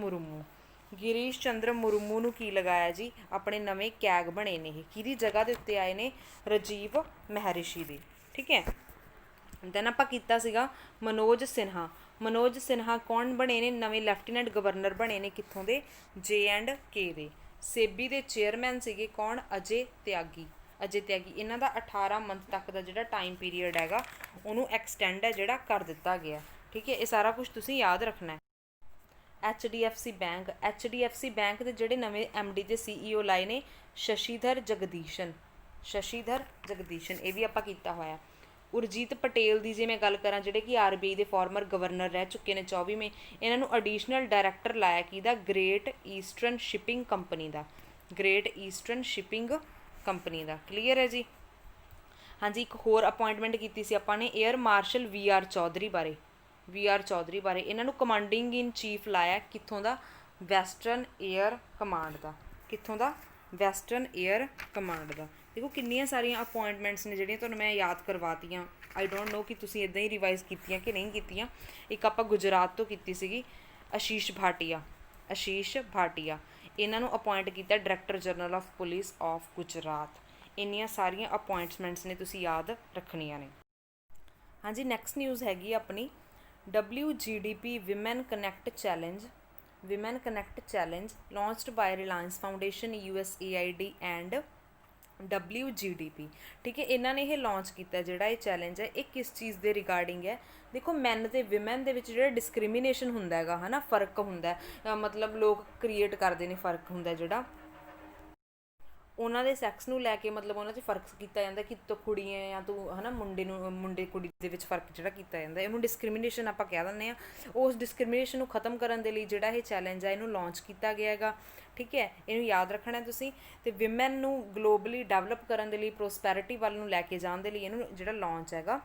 ਮੁਰਮੂ ਨੂੰ ਕੀ ਲਗਾਇਆ ਜੀ, ਆਪਣੇ ਨਵੇਂ ਕੈਗ ਬਣੇ ਨੇ ਇਹ, ਕਿਹਦੀ ਜਗ੍ਹਾ ਦੇ ਉੱਤੇ ਆਏ ਨੇ, ਰਾਜੀਵ ਮਹਿਰਿਸ਼ੀ ਦੀ। ਠੀਕ ਹੈ, ਦੈਨ ਆਪਾਂ ਕੀਤਾ ਸੀਗਾ ਮਨੋਜ ਸਿਨਹਾ ਕੌਣ ਬਣੇ ਨੇ, ਨਵੇਂ ਲੈਫਟੀਨੈਂਟ ਗਵਰਨਰ ਬਣੇ ਨੇ, ਕਿੱਥੋਂ ਦੇ, J&K ਦੇ। ਸੇਬੀ ਦੇ ਚੇਅਰਮੈਨ ਸੀਗੇ ਕੌਣ, ਅਜੇ ਤਿਆਗੀ। ਇਹਨਾਂ ਦਾ 18 ਮੰਥ ਤੱਕ ਦਾ ਜਿਹੜਾ ਟਾਈਮ ਪੀਰੀਅਡ ਹੈਗਾ ਉਹਨੂੰ ਐਕਸਟੈਂਡ ਹੈ ਜਿਹੜਾ ਕਰ ਦਿੱਤਾ ਗਿਆ। ਠੀਕ ਹੈ, ਇਹ ਸਾਰਾ ਕੁਝ ਤੁਸੀਂ ਯਾਦ ਰੱਖਣਾ। HDFC ਬੈਂਕ ਦੇ ਜਿਹੜੇ ਨਵੇਂ MD ਤੇ CEO ਲਾਏ ਨੇ, ਸ਼ਸ਼ੀਧਰ ਜਗਦੀਸ਼ਨ, ਇਹ ਵੀ ਆਪਾਂ ਕੀਤਾ ਹੋਇਆ। ਉਰਜੀਤ ਪਟੇਲ ਦੀ ਜੇ ਮੈਂ ਗੱਲ ਕਰਾਂ ਜਿਹੜੇ ਕਿ RBI ਦੇ ਫਾਰਮਰ ਗਵਰਨਰ ਰਹਿ ਚੁੱਕੇ ਨੇ 24ਵੇਂ, ਇਹਨਾਂ ਨੂੰ ਐਡੀਸ਼ਨਲ ਡਾਇਰੈਕਟਰ ਲਾਇਆ ਕਿਹਦਾ, ਗ੍ਰੇਟ ਈਸਟਰਨ ਸ਼ਿਪਿੰਗ ਕੰਪਨੀ ਦਾ। ਕਲੀਅਰ ਹੈ ਜੀ। ਹਾਂਜੀ, ਇੱਕ ਹੋਰ ਅਪੁਆਇੰਟਮੈਂਟ ਕੀਤੀ ਸੀ ਆਪਾਂ ਨੇ ਏਅਰ ਮਾਰਸ਼ਲ VR ਚੌਧਰੀ ਬਾਰੇ। VR ਚੌਧਰੀ ਬਾਰੇ। ਇਹਨਾਂ ਨੂੰ ਕਮਾਂਡਿੰਗ ਇਨ ਚੀਫ ਲਾਇਆ ਕਿੱਥੋਂ ਦਾ, ਵੈਸਟਰਨ ਏਅਰ ਕਮਾਂਡ ਦਾ। ਕਿੱਥੋਂ ਦਾ, ਵੈਸਟਰਨ ਏਅਰ ਕਮਾਂਡ ਦਾ। ਦੇਖੋ ਕਿੰਨੀਆਂ ਸਾਰੀਆਂ ਅਪੋਇੰਟਮੈਂਟਸ ਨੇ ਜਿਹੜੀਆਂ ਤੁਹਾਨੂੰ ਮੈਂ ਯਾਦ ਕਰਵਾਤੀਆਂ। ਆਈ ਡੋਂਟ ਨੋ ਕਿ ਤੁਸੀਂ ਇੱਦਾਂ ਹੀ ਰਿਵਾਈਜ਼ ਕੀਤੀਆਂ ਕਿ ਨਹੀਂ ਕੀਤੀਆਂ। ਇੱਕ ਆਪਾਂ ਗੁਜਰਾਤ ਤੋਂ ਕੀਤੀ ਸੀਗੀ, ਆਸ਼ੀਸ਼ ਭਾਟੀਆ। ਆਸ਼ੀਸ਼ ਭਾਟੀਆ ਇਹਨਾਂ ਨੂੰ ਅਪੋਇੰਟ ਕੀਤਾ director general of police of Gujarat. ਇੰਨੀਆਂ ਸਾਰੀਆਂ ਅਪੋਇੰਟਮੈਂਟਸ ਨੇ, ਤੁਸੀਂ ਯਾਦ ਰੱਖਣੀਆਂ ਨੇ। ਹਾਂਜੀ, ਨੈਕਸਟ ਨਿਊਜ਼ ਹੈਗੀ ਆਪਣੀ WGDP women connect challenge. Women connect challenge launched ਬਾय Reliance foundation, USAID and WGDP। ਠੀਕ ਹੈ, ਇਹਨਾਂ ਨੇ ਇਹ ਲਾਂਚ ਕੀਤਾ ਜਿਹੜਾ ਇਹ ਚੈਲੰਜ ਹੈ। ਇਹ ਕਿਸ ਚੀਜ਼ ਦੇ ਰਿਗਾਰਡਿੰਗ ਹੈ? ਦੇਖੋ ਮੈਨ ਅਤੇ ਵਿਮਨ ਦੇ ਵਿੱਚ ਜਿਹੜਾ ਡਿਸਕ੍ਰਿਮੀਨੇਸ਼ਨ ਹੁੰਦਾ ਹੈਗਾ ਹੈ ਨਾ, ਫ਼ਰਕ ਹੁੰਦਾ, ਮਤਲਬ ਲੋਕ ਕ੍ਰੀਏਟ ਕਰਦੇ ਨੇ ਫ਼ਰਕ ਹੁੰਦਾ ਜਿਹੜਾ ਉਹਨਾਂ ਦੇ ਸੈਕਸ ਨੂੰ ਲੈ ਕੇ, ਮਤਲਬ ਉਹਨਾਂ 'ਚ ਫ਼ਰਕ ਕੀਤਾ ਜਾਂਦਾ ਕਿ ਤੂੰ ਕੁੜੀ ਹੈ ਜਾਂ ਤੂੰ ਹੈ ਨਾ ਮੁੰਡੇ ਕੁੜੀ ਦੇ ਵਿੱਚ ਫ਼ਰਕ ਜਿਹੜਾ ਕੀਤਾ ਜਾਂਦਾ, ਇਹਨੂੰ ਡਿਸਕ੍ਰਿਮੀਨੇਸ਼ਨ ਆਪਾਂ ਕਹਿ ਦਿੰਦੇ ਹਾਂ। ਉਸ ਡਿਸਕ੍ਰਿਮੀਨੇਸ਼ਨ ਨੂੰ ਖ਼ਤਮ ਕਰਨ ਦੇ ਲਈ ਜਿਹੜਾ ਇਹ ਚੈਲੰਜ ਹੈ ਇਹਨੂੰ ਲਾਂਚ ਕੀਤਾ ਗਿਆ ਹੈਗਾ। ਠੀਕ ਹੈ, ਇਹਨੂੰ ਯਾਦ ਰੱਖਣਾ ਤੁਸੀਂ। ਅਤੇ ਵਿਮਨ ਨੂੰ ਗਲੋਬਲੀ ਡਿਵੈਲਪ ਕਰਨ ਦੇ ਲਈ, ਪ੍ਰੋਸਪੈਰਿਟੀ ਵੱਲ ਨੂੰ ਲੈ ਕੇ ਜਾਣ ਦੇ ਲਈ ਇਹਨੂੰ ਜਿਹੜਾ ਲਾਂਚ ਹੈਗਾ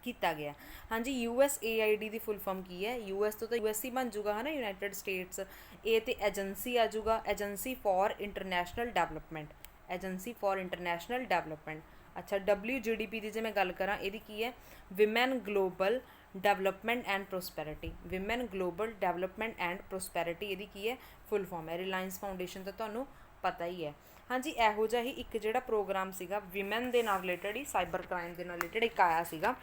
ਕੀਤਾ ਗਿਆ। ਹਾਂਜੀ, USAID ਦੀ ਫੁੱਲ ਫਾਰਮ ਕੀ ਹੈ? US ਤੋਂ ਤਾਂ US ਹੀ ਬਣ ਜੂਗਾ ਹੈ ਨਾ, ਯੂਨਾਈਟਿਡ ਸਟੇਟਸ। ਇਹ ਤੇ ਏਜੰਸੀ ਆ ਜੂਗਾ, agency for international development. Agency for international development. ਅੱਛਾ, WGDP ਦੀ ਜੇ ਮੈਂ ਗੱਲ ਕਰਾਂ, ਇਹਦੀ ਕੀ ਹੈ? Women global development and prosperity. Women global development and prosperity ਇਹਦੀ ਕੀ ਹੈ? ਫੁੱਲ ਫਾਰਮ ਹੈ। ਰਿਲਾਇੰਸ ਫਾਊਂਡੇਸ਼ਨ ਤਾਂ ਤੁਹਾਨੂੰ ਪਤਾ ਹੀ ਹੈ। ਹਾਂਜੀ, ਇਹੋ ਜਿਹਾ ਹੀ ਇੱਕ ਜਿਹੜਾ ਪ੍ਰੋਗਰਾਮ ਸੀਗਾ ਵਿਮਨ ਦੇ ਨਾਲ ਰਿਲੇਟਡ ਹੀ, ਸਾਈਬਰ ਕ੍ਰਾਈਮ ਦੇ ਨਾਲ ਰਿਲੇਟਡ ਇੱਕ ਆਇਆ ਸੀਗਾ,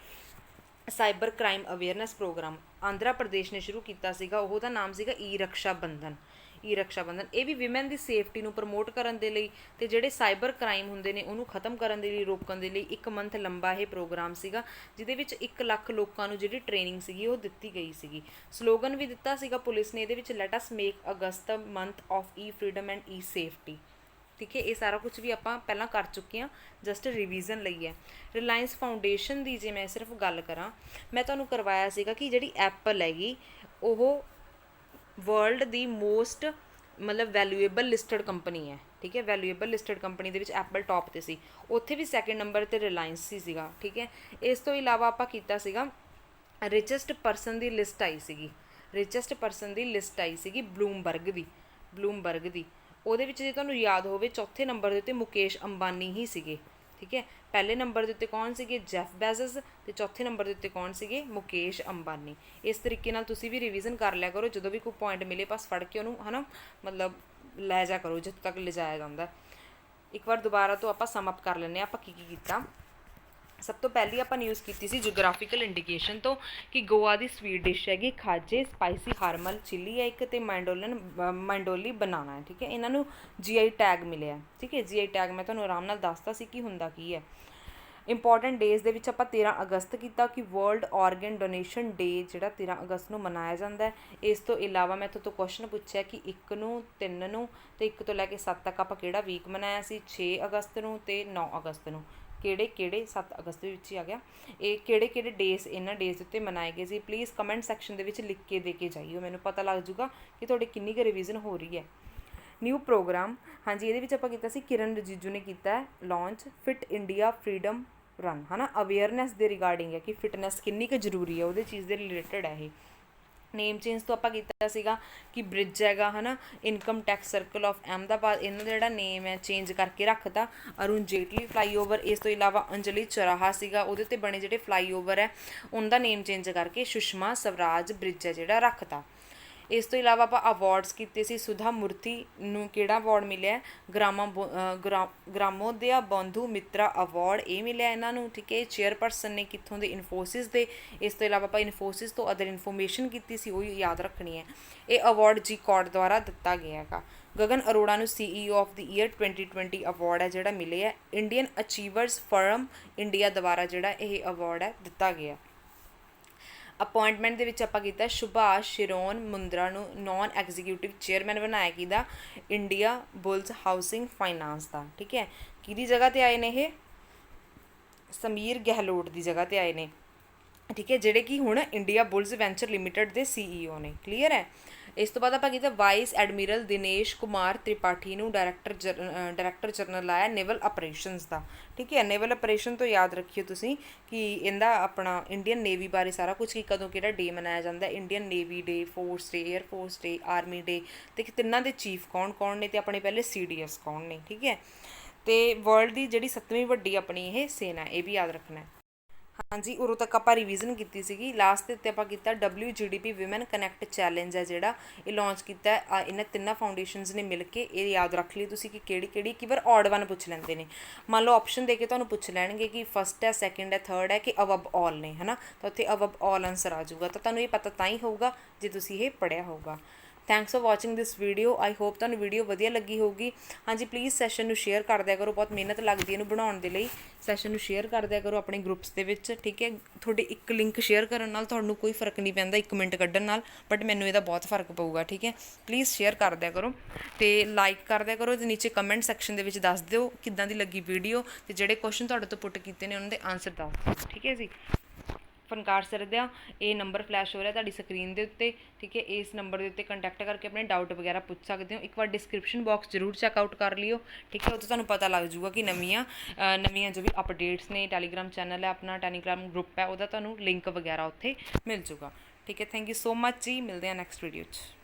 cyber crime awareness programme. Andhra Pradesh ਨੇ ਸ਼ੁਰੂ ਕੀਤਾ ਸੀਗਾ, ਉਹਦਾ ਨਾਮ ਸੀਗਾ ਈ ਰਕਸ਼ਾ ਬੰਧਨ। ਈ ਰਕਸ਼ਾ ਬੰਧਨ ਇਹ ਵੀ ਵਿਮਨ ਦੀ ਸੇਫਟੀ ਨੂੰ ਪ੍ਰਮੋਟ ਕਰਨ ਦੇ ਲਈ ਅਤੇ ਜਿਹੜੇ ਸਾਈਬਰ ਕ੍ਰਾਈਮ ਹੁੰਦੇ ਨੇ ਉਹਨੂੰ ਖ਼ਤਮ ਕਰਨ ਦੇ ਲਈ, ਰੋਕਣ ਦੇ ਲਈ 1 ਮੰਥ ਲੰਬਾ ਇਹ ਪ੍ਰੋਗਰਾਮ ਸੀਗਾ, ਜਿਹਦੇ ਵਿੱਚ 1 ਲੱਖ ਲੋਕਾਂ ਨੂੰ ਜਿਹੜੀ ਟ੍ਰੇਨਿੰਗ ਸੀਗੀ ਉਹ ਦਿੱਤੀ ਗਈ ਸੀਗੀ। ਸਲੋਗਨ ਵੀ ਦਿੱਤਾ ਸੀਗਾ ਪੁਲਿਸ ਨੇ ਇਹਦੇ ਵਿੱਚ, let us make August month of E freedom and E safety. ਠੀਕ ਹੈ, ਇਹ ਸਾਰਾ ਕੁਝ ਵੀ ਆਪਾਂ ਪਹਿਲਾਂ ਕਰ ਚੁੱਕੇ ਹਾਂ, ਜਸਟ ਰਿਵੀਜ਼ਨ ਲਈ ਹੈ। ਰਿਲਾਇੰਸ ਫਾਊਂਡੇਸ਼ਨ ਦੀ ਜੇ ਮੈਂ ਸਿਰਫ ਗੱਲ ਕਰਾਂ, ਮੈਂ ਤੁਹਾਨੂੰ ਕਰਵਾਇਆ ਸੀਗਾ ਕਿ ਜਿਹੜੀ ਐਪਲ ਹੈਗੀ ਉਹ ਵਰਲਡ ਦੀ ਮੋਸਟ ਮਤਲਬ ਵੈਲਿਊਏਬਲ ਲਿਸਟਡ ਕੰਪਨੀ ਹੈ। ਠੀਕ ਹੈ, ਵੈਲਿਊਏਬਲ ਲਿਸਟਡ ਕੰਪਨੀ ਦੇ ਵਿੱਚ ਐਪਲ ਟੌਪ 'ਤੇ ਸੀ, ਉੱਥੇ ਵੀ ਸੈਕਿੰਡ ਨੰਬਰ 'ਤੇ ਰਿਲਾਇੰਸ ਹੀ ਸੀਗਾ। ਠੀਕ ਹੈ, ਇਸ ਤੋਂ ਇਲਾਵਾ ਆਪਾਂ ਕੀਤਾ ਸੀਗਾ ਰਿਚੈਸਟ ਪਰਸਨ ਦੀ ਲਿਸਟ ਆਈ ਸੀਗੀ, ਰਿਚੈਸਟ ਪਰਸਨ ਦੀ ਲਿਸਟ ਆਈ ਸੀਗੀ ਬਲੂਮਬਰਗ ਦੀ। ਬਲੂਮਬਰਗ ਦੀ ਉਹਦੇ ਵਿੱਚ ਜੇ ਤੁਹਾਨੂੰ ਯਾਦ ਹੋਵੇ, ਚੌਥੇ ਨੰਬਰ ਦੇ ਉੱਤੇ ਮੁਕੇਸ਼ ਅੰਬਾਨੀ ਹੀ ਸੀਗੇ। ਠੀਕ ਹੈ, ਪਹਿਲੇ ਨੰਬਰ ਦੇ ਉੱਤੇ ਕੌਣ ਸੀਗੇ? ਜੈਫ ਬੈਜ਼ਸ, ਅਤੇ ਚੌਥੇ ਨੰਬਰ ਦੇ ਉੱਤੇ ਕੌਣ ਸੀਗੇ? ਮੁਕੇਸ਼ ਅੰਬਾਨੀ। ਇਸ ਤਰੀਕੇ ਨਾਲ ਤੁਸੀਂ ਵੀ ਰਿਵੀਜ਼ਨ ਕਰ ਲਿਆ ਕਰੋ, ਜਦੋਂ ਵੀ ਕੋਈ ਪੁਆਇੰਟ ਮਿਲੇ ਬਸ ਫੜ ਕੇ ਉਹਨੂੰ ਹੈ ਨਾ, ਮਤਲਬ ਲੈ ਜਾ ਕਰੋ ਜਿੱਥੋਂ ਤੱਕ ਲਿਜਾਇਆ ਜਾਂਦਾ। ਇੱਕ ਵਾਰ ਦੁਬਾਰਾ ਤੋਂ ਆਪਾਂ ਸਮ ਅਪ ਕਰ ਲੈਂਦੇ ਹਾਂ ਆਪਾਂ ਕੀ ਕੀ ਕੀਤਾ। ਸਭ ਤੋਂ ਪਹਿਲੀ ਆਪਾਂ ਨਿਊਜ਼ ਕੀਤੀ ਸੀ ਜੀਓਗ੍ਰਾਫੀਕਲ ਇੰਡੀਕੇਸ਼ਨ ਤੋਂ ਕਿ ਗੋਆ ਦੀ ਸਵੀਟ ਡਿਸ਼ ਹੈਗੀ ਖਾਜੇ ਸਪਾਈਸੀ ਹਾਰਮਲ ਚਿੱਲੀ ਹੈ ਇੱਕ, ਅਤੇ ਮੈਂਡੋਲੀ ਬਨਾਨਾ ਹੈ। ਠੀਕ ਹੈ, ਇਹਨਾਂ ਨੂੰ GI ਟੈਗ ਮਿਲਿਆ। ਠੀਕ ਹੈ, GI ਟੈਗ ਮੈਂ ਤੁਹਾਨੂੰ ਆਰਾਮ ਨਾਲ ਦੱਸਤਾ ਸੀ ਕਿ ਹੁੰਦਾ ਕੀ ਹੈ। ਇੰਪੋਰਟੈਂਟ ਡੇਜ਼ ਦੇ ਵਿੱਚ ਆਪਾਂ 13 ਅਗਸਤ ਕੀਤਾ ਕਿ ਵਰਲਡ ਆਰਗਨ ਡੋਨੇਸ਼ਨ ਡੇ ਜਿਹੜਾ 13 ਅਗਸਤ ਨੂੰ ਮਨਾਇਆ ਜਾਂਦਾ ਹੈ। ਇਸ ਤੋਂ ਇਲਾਵਾ ਮੈਂ ਤੁਹਾਡੇ ਤੋਂ ਕੁਐਸਚਨ ਪੁੱਛਿਆ ਕਿ 1 ਨੂੰ 3 ਨੂੰ ਅਤੇ 1 ਤੋਂ ਲੈ ਕੇ 7 ਤੱਕ ਆਪਾਂ ਕਿਹੜਾ ਵੀਕ ਮਨਾਇਆ ਸੀ? 6 ਅਗਸਤ ਨੂੰ ਅਤੇ 9 ਅਗਸਤ ਨੂੰ। ਕਿਹੜੇ 7 ਅਗਸਤ ਦੇ ਵਿੱਚ ਹੀ ਆ ਗਿਆ। ਇਹ ਕਿਹੜੇ ਡੇਜ਼ ਇਹਨਾਂ ਡੇਜ਼ ਉੱਤੇ ਮਨਾਏ ਗਏ ਸੀ? ਪਲੀਜ਼ ਕਮੈਂਟ ਸੈਕਸ਼ਨ ਦੇ ਵਿੱਚ ਲਿਖ ਕੇ ਦੇ ਕੇ ਜਾਈਓ, ਮੈਨੂੰ ਪਤਾ ਲੱਗ ਜੂਗਾ ਕਿ ਤੁਹਾਡੀ ਕਿੰਨੀ ਕੁ ਰਿਵੀਜ਼ਨ ਹੋ ਰਹੀ ਹੈ। ਨਿਊ ਪ੍ਰੋਗਰਾਮ, ਹਾਂਜੀ ਇਹਦੇ ਵਿੱਚ ਆਪਾਂ ਕੀਤਾ ਸੀ, ਕਿਰਨ ਰਿਜੀਜੂ ਨੇ ਕੀਤਾ launch fit India freedom run, ਹੈ ਨਾ, ਅਵੇਅਰਨੈਸ ਦੇ ਰਿਗਾਰਡਿੰਗ ਹੈ ਕਿ ਫਿਟਨੈਸ ਕਿੰਨੀ ਕੁ ਜ਼ਰੂਰੀ ਹੈ, ਉਹਦੇ ਚੀਜ਼ ਦੇ ਰਿਲੇਟਡ ਹੈ ਇਹ। ਨੇਮ ਚੇਂਜ ਤੋਂ ਆਪਾਂ ਕੀਤਾ ਸੀਗਾ ਕਿ ਬ੍ਰਿਜ ਹੈਗਾ ਹੈ ਨਾ, income tax circle of Ahmedabad, ਇਹਨਾਂ ਦਾ ਜਿਹੜਾ ਨੇਮ ਹੈ ਚੇਂਜ ਕਰਕੇ ਰੱਖਤਾ ਅਰੁਣ ਜੇਟਲੀ ਫਲਾਈਓਵਰ। ਇਸ ਤੋਂ ਇਲਾਵਾ ਅੰਜਲੀ ਚੌਰਾਹਾ ਸੀਗਾ, ਉਹਦੇ ਉੱਤੇ ਬਣੇ ਜਿਹੜੇ ਫਲਾਈਓਵਰ ਹੈ ਉਹਦਾ ਨੇਮ ਚੇਂਜ ਕਰਕੇ ਸੁਸ਼ਮਾ ਸਵਰਾਜ ਬ੍ਰਿਜ ਹੈ ਜਿਹੜਾ ਰੱਖਤਾ। ਇਸ ਤੋਂ ਇਲਾਵਾ ਆਪਾਂ ਅਵਾਰਡਸ ਕੀਤੇ ਸੀ। ਸੁਧਾ ਮੂਰਤੀ ਨੂੰ ਕਿਹੜਾ ਅਵਾਰਡ ਮਿਲਿਆ? ਗ੍ਰਾਮੋਦਿਆ ਬੰਧੂ ਮਿੱਤਰਾ ਅਵਾਰਡ ਇਹ ਮਿਲਿਆ ਇਹਨਾਂ ਨੂੰ। ਠੀਕ ਹੈ, ਚੇਅਰਪਰਸਨ ਨੇ ਕਿੱਥੋਂ ਦੇ? ਇਨਫੋਸਿਸ ਦੇ। ਇਸ ਤੋਂ ਇਲਾਵਾ ਆਪਾਂ ਇਨਫੋਸਿਸ ਤੋਂ ਅਦਰ ਇਨਫੋਰਮੇਸ਼ਨ ਕੀਤੀ ਸੀ, ਉਹ ਯਾਦ ਰੱਖਣੀ ਹੈ। ਇਹ ਅਵਾਰਡ GCOT ਦੁਆਰਾ ਦਿੱਤਾ ਗਿਆ ਹੈਗਾ। ਗਗਨ ਅਰੋੜਾ ਨੂੰ CEO of the year 2020 award ਹੈ ਜਿਹੜਾ ਮਿਲਿਆ। ਇੰਡੀਅਨ ਅਚੀਵਰਸ ਫਰਮ ਇੰਡੀਆ ਦੁਆਰਾ ਜਿਹੜਾ ਇਹ ਅਵਾਰਡ ਹੈ ਦਿੱਤਾ ਗਿਆ। ਅਪੋਇੰਟਮੈਂਟ ਦੇ ਵਿੱਚ ਆਪਾਂ ਕੀਤਾ ਸੁਭਾਸ਼ ਸ਼ਿਰੋਨ ਮੁੰਦਰਾ ਨੂੰ ਨੌਨ ਐਗਜ਼ੀਕਿਊਟਿਵ ਚੇਅਰਮੈਨ ਬਣਾਇਆ ਕਿਹਦਾ? ਇੰਡੀਆ ਬੁਲਸ ਹਾਊਸਿੰਗ ਫਾਈਨਾਂਸ ਦਾ। ਠੀਕ ਹੈ, ਕਿਹਦੀ ਜਗ੍ਹਾ 'ਤੇ ਆਏ ਨੇ ਇਹ? ਸਮੀਰ ਗਹਿਲੋਟ ਦੀ ਜਗ੍ਹਾ 'ਤੇ ਆਏ ਨੇ। ਠੀਕ ਹੈ, ਜਿਹੜੇ ਕਿ ਹੁਣ ਇੰਡੀਆ ਬੁਲਸ ਵੈਂਚਰ ਲਿਮਿਟਡ ਦੇ CEO ਨੇ। ਕਲੀਅਰ ਹੈ। ਇਸ ਤੋਂ ਬਾਅਦ ਆਪਾਂ ਕੀਤਾ ਵਾਈਸ ਐਡਮਿਰਲ ਦਿਨੇਸ਼ ਕੁਮਾਰ ਤ੍ਰਿਪਾਠੀ ਨੂੰ ਡਾਇਰੈਕਟਰ ਜਨਰਲ ਲਾਇਆ ਨੇਵਲ ਆਪਰੇਸ਼ਨਸ ਦਾ। ਠੀਕ ਹੈ, ਨੇਵਲ ਆਪਰੇਸ਼ਨ ਤੋਂ ਯਾਦ ਰੱਖਿਓ ਤੁਸੀਂ ਕਿ ਇਹਦਾ ਆਪਣਾ ਇੰਡੀਅਨ ਨੇਵੀ ਬਾਰੇ ਸਾਰਾ ਕੁਝ, ਕਿ ਕਦੋਂ ਕਿਹੜਾ ਡੇ ਮਨਾਇਆ ਜਾਂਦਾ, ਇੰਡੀਅਨ ਨੇਵੀ ਡੇ, ਫੋਰਸ ਡੇ, ਏਅਰ ਫੋਰਸ ਡੇ, ਆਰਮੀ ਡੇ, ਅਤੇ ਤਿੰਨਾਂ ਦੇ ਚੀਫ ਕੌਣ ਕੌਣ ਨੇ, ਅਤੇ ਆਪਣੇ ਪਹਿਲੇ CDS ਕੌਣ ਨੇ। ਠੀਕ ਹੈ, ਅਤੇ ਵਰਲਡ ਦੀ ਜਿਹੜੀ 7ਵੀਂ ਵੱਡੀ ਆਪਣੀ ਇਹ ਸੈਨਾ, ਇਹ ਵੀ ਯਾਦ ਰੱਖਣਾ ਹੈ। ਹਾਂਜੀ, ਉਦੋਂ ਤੱਕ ਆਪਾਂ ਰਿਵੀਜ਼ਨ ਕੀਤੀ ਸੀਗੀ। ਲਾਸਟ ਦੇ ਉੱਤੇ ਆਪਾਂ ਕੀਤਾ WGDP ਵਿਮਨ ਕਨੈਕਟ ਚੈਲੰਜ ਹੈ ਜਿਹੜਾ, ਇਹ ਲਾਂਚ ਕੀਤਾ ਇਹਨਾਂ ਤਿੰਨਾਂ ਫਾਊਂਡੇਸ਼ਨਸ ਨੇ ਮਿਲ ਕੇ। ਇਹ ਯਾਦ ਰੱਖ ਲਈ ਤੁਸੀਂ ਕਿ ਕਿਹੜੀ ਕਿਹੜੀ, ਕਈ ਵਾਰ ਔਡ ਵਨ ਪੁੱਛ ਲੈਂਦੇ ਨੇ, ਮੰਨ ਲਓ ਆਪਸ਼ਨ ਦੇ ਕੇ ਤੁਹਾਨੂੰ ਪੁੱਛ ਲੈਣਗੇ ਕਿ ਫਸਟ ਹੈ, ਸੈਕਿੰਡ ਹੈ, ਥਰਡ ਹੈ, ਕਿ ਅਬਵ ਆਲ ਨੇ, ਹੈ ਨਾ, ਤਾਂ ਉੱਥੇ ਅਬਵ ਆਲ ਆਨਸਰ ਆ ਜਾਊਗਾ। ਤਾਂ ਤੁਹਾਨੂੰ ਇਹ ਪਤਾ ਤਾਂ ਹੀ ਹੋਊਗਾ ਜੇ ਤੁਸੀਂ ਇਹ ਪੜ੍ਹਿਆ ਹੋਊਗਾ। Thanks for watching this video. I hope ਤੁਹਾਨੂੰ ਵੀਡੀਓ ਵਧੀਆ ਲੱਗੀ ਹੋਊਗੀ। ਹਾਂਜੀ, ਪਲੀਜ਼ ਸੈਸ਼ਨ ਨੂੰ ਸ਼ੇਅਰ ਕਰ ਦਿਆ ਕਰੋ, ਬਹੁਤ ਮਿਹਨਤ ਲੱਗਦੀ ਇਹਨੂੰ ਬਣਾਉਣ ਦੇ ਲਈ। ਸੈਸ਼ਨ ਨੂੰ ਸ਼ੇਅਰ ਕਰ ਦਿਆ ਕਰੋ ਆਪਣੇ ਗਰੁੱਪਸ ਦੇ ਵਿੱਚ। ਠੀਕ ਹੈ, ਤੁਹਾਡੇ ਇੱਕ ਲਿੰਕ ਸ਼ੇਅਰ ਕਰਨ ਨਾਲ ਤੁਹਾਨੂੰ ਕੋਈ ਫਰਕ ਨਹੀਂ ਪੈਂਦਾ, 1 ਮਿੰਟ ਕੱਢਣ ਨਾਲ, ਬਟ ਮੈਨੂੰ ਇਹਦਾ ਬਹੁਤ ਫਰਕ ਪਊਗਾ। ਠੀਕ ਹੈ, ਪਲੀਜ਼ ਸ਼ੇਅਰ ਕਰ ਦਿਆ ਕਰੋ ਅਤੇ ਲਾਈਕ ਕਰ ਦਿਆ ਕਰੋ, ਅਤੇ ਨੀਚੇ ਕਮੈਂਟ ਸੈਕਸ਼ਨ ਦੇ ਵਿੱਚ ਦੱਸ ਦਿਓ ਕਿੱਦਾਂ ਦੀ ਲੱਗੀ ਵੀਡੀਓ, ਅਤੇ ਜਿਹੜੇ ਕੁਐਸਚਨ ਤੁਹਾਡੇ ਤੋਂ ਪੁੱਟ ਕੀਤੇ ਨੇ ਉਹਨਾਂ ਦੇ ਆਨਸਰ ਦੱਸ ਦਿਓ। ਠੀਕ ਹੈ ਜੀ, ਫਨਕਾਰ ਸਰ ਦਾ ਇਹ ਨੰਬਰ ਫਲੈਸ਼ ਹੋ ਰਿਹਾ ਤੁਹਾਡੀ ਸਕਰੀਨ ਦੇ ਉੱਤੇ। ਠੀਕ ਹੈ, ਇਸ ਨੰਬਰ ਦੇ ਉੱਤੇ ਕੰਟੈਕਟ ਕਰਕੇ ਆਪਣੇ ਡਾਊਟ ਵਗੈਰਾ ਪੁੱਛ ਸਕਦੇ ਹੋ। ਇੱਕ ਵਾਰ ਡਿਸਕ੍ਰਿਪਸ਼ਨ ਬਾਕਸ ਜ਼ਰੂਰ ਚੈੱਕਆਊਟ ਕਰ ਲਿਓ। ਠੀਕ ਹੈ, ਉੱਥੇ ਤੁਹਾਨੂੰ ਪਤਾ ਲੱਗ ਜੂਗਾ ਕਿ ਨਵੀਆਂ ਜੋ ਵੀ ਅਪਡੇਟਸ ਨੇ। ਟੈਲੀਗ੍ਰਾਮ ਚੈਨਲ ਹੈ ਆਪਣਾ, ਟੈਲੀਗ੍ਰਾਮ ਗਰੁੱਪ ਹੈ, ਉਹਦਾ ਤੁਹਾਨੂੰ ਲਿੰਕ ਵਗੈਰਾ ਉੱਥੇ ਮਿਲ ਜੂਗਾ। ਠੀਕ ਹੈ, ਥੈਂਕ ਯੂ ਸੋ ਮਚ ਜੀ, ਮਿਲਦੇ ਹਾਂ ਨੈਕਸਟ ਵੀਡੀਓ 'ਚ।